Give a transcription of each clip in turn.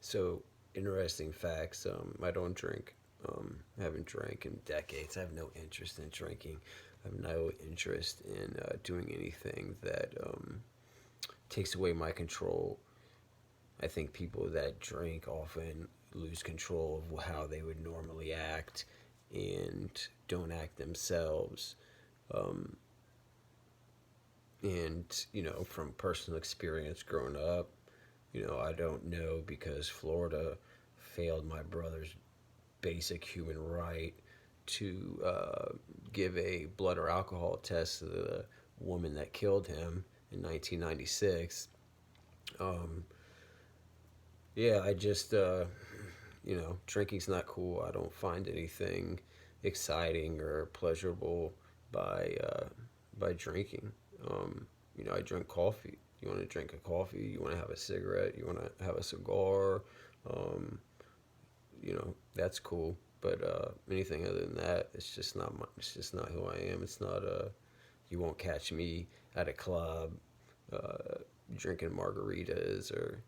So, interesting facts. I don't drink. I haven't drank in decades. I have no interest in drinking. I have no interest in doing anything that takes away my control. I think people that drink often lose control of how they would normally act and don't act themselves. Um, and, from personal experience growing up, I don't know because Florida failed my brother's basic human right to give a blood or alcohol test to the woman that killed him in 1996. Um, yeah, I just, drinking's not cool. I don't find anything exciting or pleasurable by uh, by drinking. I drink coffee. You want to drink a coffee? You want to have a cigarette? You want to have a cigar? Um, that's cool. But anything other than that, it's just not my, it's just not who I am. It's not you won't catch me at a club uh, drinking margaritas or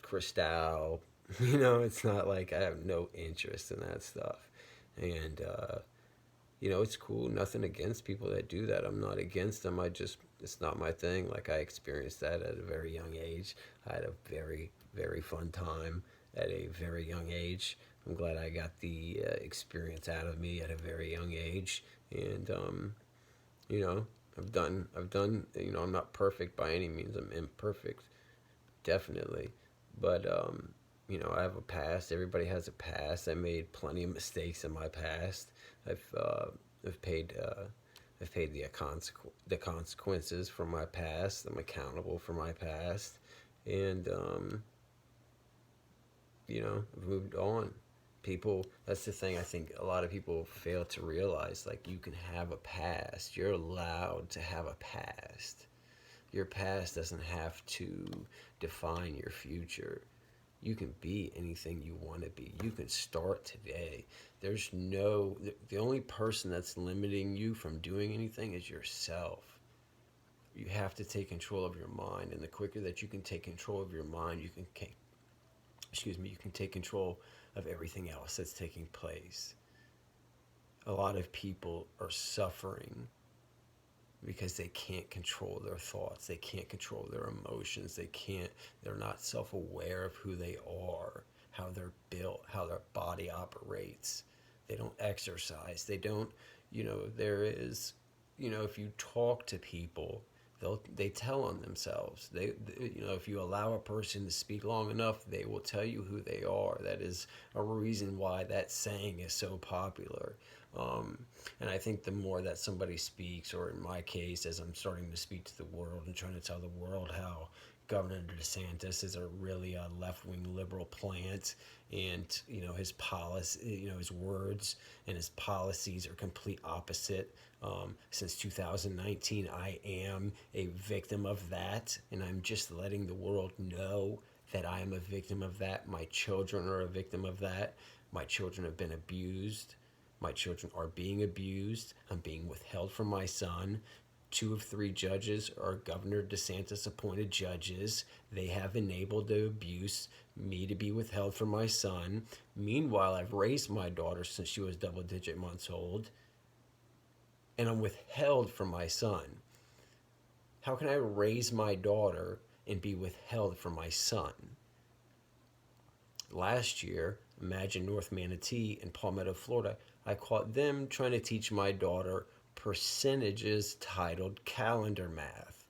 Cristal. It's not like I have no interest in that stuff. And it's cool. Nothing against people that do that. I'm not against them. It's not my thing. Like, I experienced that at a very young age. I had a very, very fun time at a very young age. I'm glad I got the experience out of me at a very young age. And, you know, I've done, I'm not perfect by any means. I'm imperfect, definitely. But, I have a past. Everybody has a past. I made plenty of mistakes in my past. I've uh, I've paid I've paid the consequences for my past. I'm accountable for my past, and I've moved on. People, that's the thing. I think a lot of people fail to realize. Like, you can have a past. You're allowed to have a past. Your past doesn't have to define your future. You can be anything you want to be. You can start today. The only person that's limiting you from doing anything is yourself. You have to take control of your mind, and the quicker that you can take control of your mind, you can take control of everything else that's taking place. A lot of people are suffering because they can't control their thoughts. They can't control their emotions. They're not self aware of who they are, how they're built, how their body operates. They don't exercise. They don't, there is, if you talk to people, they tell on themselves. If you allow a person to speak long enough, they will tell you who they are. That is a reason why that saying is so popular. Um, and I think the more that somebody speaks, or in my case, as I'm starting to speak to the world and trying to tell the world how Governor DeSantis is a really left-wing liberal plant, and his policy, his words and his policies are complete opposite. Since 2019, I am a victim of that, and I'm just letting the world know that I am a victim of that. My children are a victim of that. My children have been abused. My children are being abused. I'm being withheld from my son. Two of three judges are Governor DeSantis appointed judges. They have enabled the abuse, me to be withheld from my son. Meanwhile, I've raised my daughter since she was double digit months old, and I'm withheld from my son. How can I raise my daughter and be withheld from my son? Last year, imagine North Manatee and Palmetto, Florida, I caught them trying to teach my daughter percentages titled calendar math.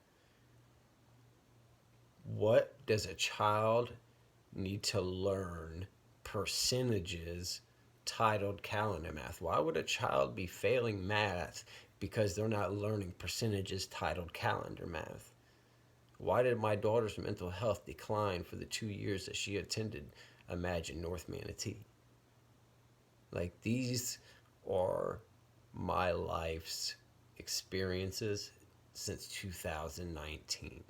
What does a child need to learn percentages titled calendar math? Why would a child be failing math because they're not learning percentages titled calendar math? Why did my daughter's mental health decline for the 2 years that she attended Imagine North Manatee? Like, these are my life's experiences since 2019.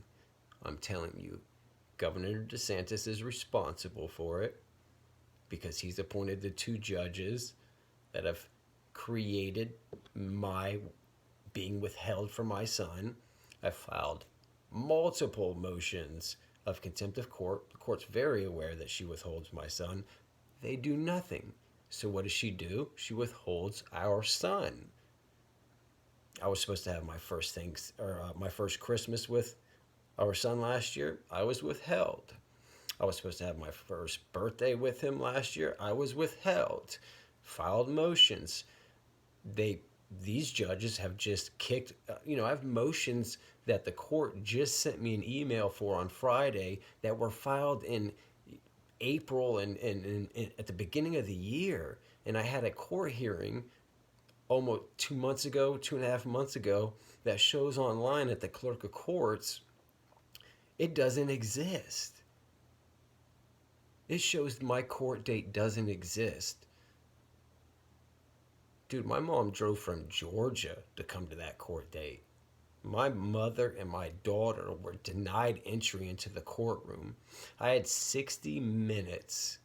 I'm telling you, Governor DeSantis is responsible for it because he's appointed the two judges that have created my being withheld from my son. I filed multiple motions of contempt of court. The court's very aware that she withholds my son. They do nothing. So what does she do? She withholds our son. I was supposed to have my first Christmas with our son last year. I was withheld. I was supposed to have my first birthday with him last year. I was withheld. Filed motions. These judges have just kicked. I have motions that the court just sent me an email for on Friday that were filed in April and at the beginning of the year, and I had a court hearing almost 2 months ago, 2.5 months ago, that shows online at the clerk of courts. It doesn't exist. It shows my court date doesn't exist. Dude, my mom drove from Georgia to come to that court date. My mother and my daughter were denied entry into the courtroom. I had 60 minutes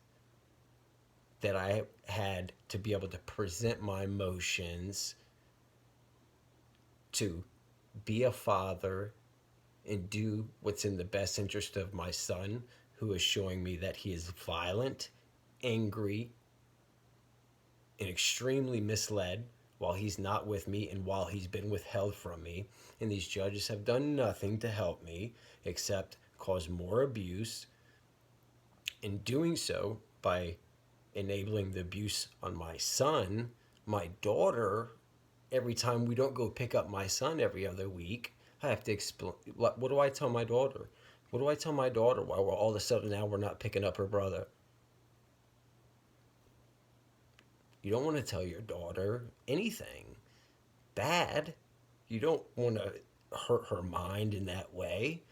that I had to be able to present my motions, to be a father and do what's in the best interest of my son, who is showing me that he is violent, angry, and extremely misled while he's not with me and while he's been withheld from me. And these judges have done nothing to help me except cause more abuse. In doing so, by enabling the abuse on my son, my daughter, every time we don't go pick up my son every other week, I have to explain. What do I tell my daughter? What do I tell my daughter while we're all of a sudden now we're not picking up her brother? You don't want to tell your daughter anything bad. You don't want to hurt her mind in that way.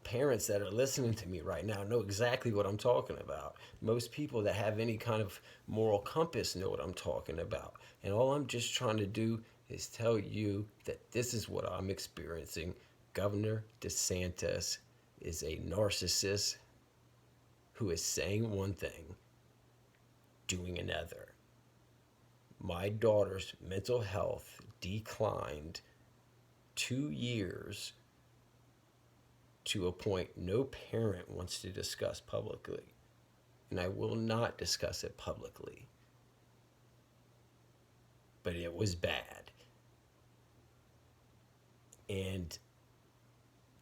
Parents that are listening to me right now know exactly what I'm talking about. Most people that have any kind of moral compass know what I'm talking about. And all I'm just trying to do is tell you that this is what I'm experiencing. Governor DeSantis is a narcissist who is saying one thing, doing another. My daughter's mental health declined 2 years to a point no parent wants to discuss publicly. And I will not discuss it publicly. But it was bad. And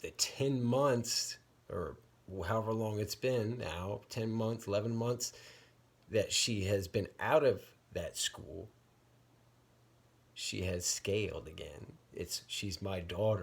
the 10 months, or however long it's been now, 10 months, 11 months, that she has been out of that school, she has scaled again. She's my daughter.